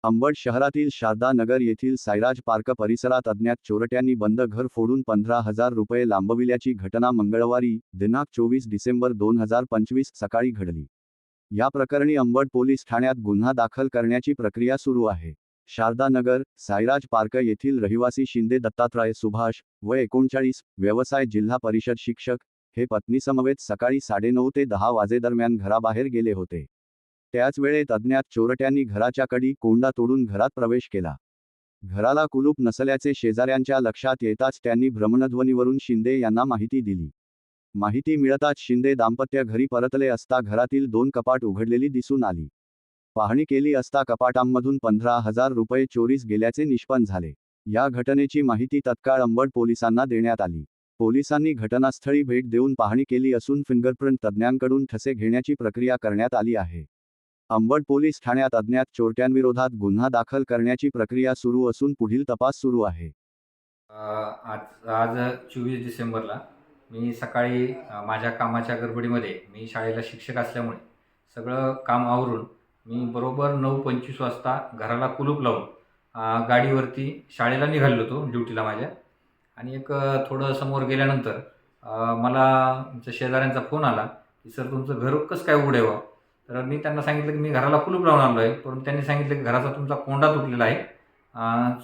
अंबड शहरातील शारदा नगर येथील साईराज पार्क परिसरात अज्ञात चोरट्यांनी बंद घर फोडून 15,000 रुपये लांबविल्याची घटना मंगळवारी दिनांक 24 डिसेंबर 2025 सकाळी घडली। या प्रकरणी अंबड पोलीस ठाण्यात गुन्हा दाखल करण्याची प्रक्रिया सुरू आहे। शारदा नगर, साईराज पार्क येथील रहिवासी शिंदे दत्तात्रय सुभाष, वय 39, व्यवसाय जिल्हा परिषद शिक्षक, हे पत्नीसमवेत सकाळी 9:30 ते 10 वाजेदरम्यान घराबाहेर गेले होते। त्याच वेळेत अज्ञात चोरट्यांनी घराच्या कडी कोंडा तोडून घरात प्रवेश केला। घराला कुलूप नसल्याचे शेजाऱ्यांच्या लक्षात येताच त्यांनी भ्रमणध्वनीवरून शिंदे यांना माहिती दिली। माहिती मिळताच शिंदे दाम्पत्य घरी परतले असता घरातील 2 कपाट उघडलेली दिसून आली। पाहणी केली असता कपाटांमधून 15,000 रुपये चोरीस गेल्याचे निष्पन्न झाले। या घटनेची माहिती तत्काळ अंबड पोलिसांना देण्यात आली। पोलिसांनी घटनास्थळी भेट देऊन पाहणी केली असून फिंगरप्रिंट तज्ज्ञांकडून ठसे घेण्याची प्रक्रिया करण्यात आली आहे। अंबड पोलीस ठाण्यात अज्ञात चोरट्यांविरोधात गुन्हा दाखल करण्याची प्रक्रिया सुरू असून पुढील तपास सुरू आहे। आज 24 डिसेंबरला मी सकाळी माझ्या कामाच्या गडबडीमध्ये मी शाळेला शिक्षक असल्यामुळे सगळं काम आवरून मी बरोबर 9:25 वाजता घराला कुलूप लावून गाडीवरती शाळेला निघालो होतो ड्युटीला माझ्या। आणि एक थोडं समोर गेल्यानंतर मला आमच्या शेजाऱ्यांचा फोन आला की सर तुमचं घर कसं काय उघडे व्हा। तर मी त्यांना सांगितलं की मी घराला कुलूप लावून आलो आहे, परंतु त्यांनी सांगितलं की घराचा तुमचा कोंडा तुटलेला आहे,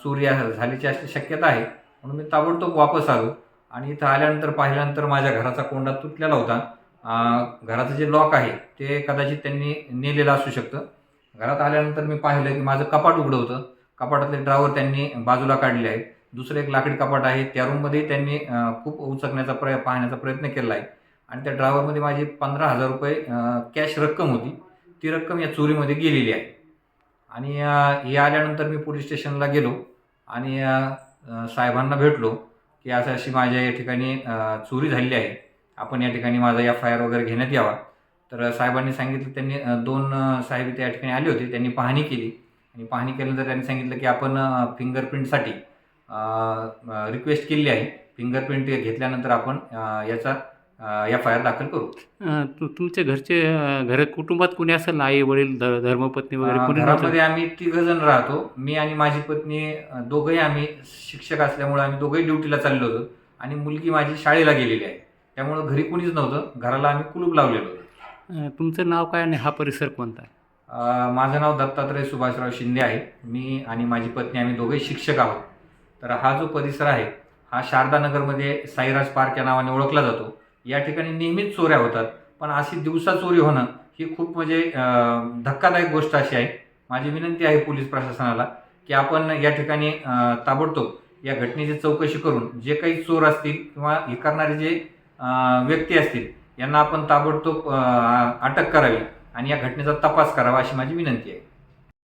चोरी झाल्याची अशी शक्यता आहे। म्हणून मी ताबडतोब वापस आलो आणि इथं आल्यानंतर पाहिल्यानंतर माझ्या घराचा कोंडा तुटलेला होता। घराचं जे लॉक आहे ते कदाचित त्यांनी नेलेलं असू शकतं। घरात आल्यानंतर मी पाहिलं की माझं कपाट उघडं होतं। कपाटातले ड्रॉवर त्यांनी बाजूला काढले आहेत। दुसरं एक लाकडी कपाट आहे, त्या रूममध्ये त्यांनी खूप उचकण्याचा पाहण्याचा प्रयत्न केला आहे आणि त्या ड्रॉवरमध्ये माझी 15,000 रुपये कॅश रक्कम होती, ती रक्कम या चोरीमध्ये गेलेली आहे। आणि हे आल्यानंतर मी पोलीस स्टेशनला गेलो आणि साहेबांना भेटलो की अशी माझ्या या ठिकाणी चोरी झालेली आहे, आपण या ठिकाणी माझा FIR वगैरे घेण्यात यावा। तर साहेबांनी सांगितलं, त्यांनी 2 साहेब त्या ठिकाणी आले होते, त्यांनी पाहणी केली आणि पाहणी केल्यानंतर त्यांनी सांगितलं की आपण फिंगरप्रिंटसाठी रिक्वेस्ट केली आहे। फिंगरप्रिंट घेतल्यानंतर आपण याचा FIR दाखल करू। तुमच्या घरचे घर कुटुंबात कोणी असेल, आई वडील धर्मपत्नी वगैरे कोणी? घरामध्ये आम्ही 3 जण राहतो, मी आणि माझी पत्नी, दोघंही आम्ही शिक्षक असल्यामुळे आम्ही दोघंही ड्युटीला चाललो होतो आणि मुलगी माझी शाळेला गेलेली आहे, त्यामुळं घरी कोणीच नव्हतं। घराला आम्ही कुलूप लावलेलं होतं। तुमचं नाव काय आणि हा परिसर कोणता आहे? माझं नाव दत्तात्रय सुभाषराव शिंदे आहे। मी आणि माझी पत्नी आम्ही दोघेही शिक्षक आहोत। तर हा जो परिसर आहे हा शारदा नगरमध्ये साईराज पार्क या नावाने ओळखला जातो। या ठिकाणी नेहमीच चोऱ्या होतात, पण अशी दिवसा चोरी होणं ही खूप म्हणजे धक्कादायक गोष्ट अशी आहे। माझी विनंती आहे पोलीस प्रशासनाला की आपण या ठिकाणी ताबडतोब या घटनेची चौकशी करून जे काही चोर असतील किंवा हे करणारे जे व्यक्ती असतील यांना आपण ताबडतोब अटक करावी आणि या घटनेचा तपास करावा, अशी माझी विनंती आहे।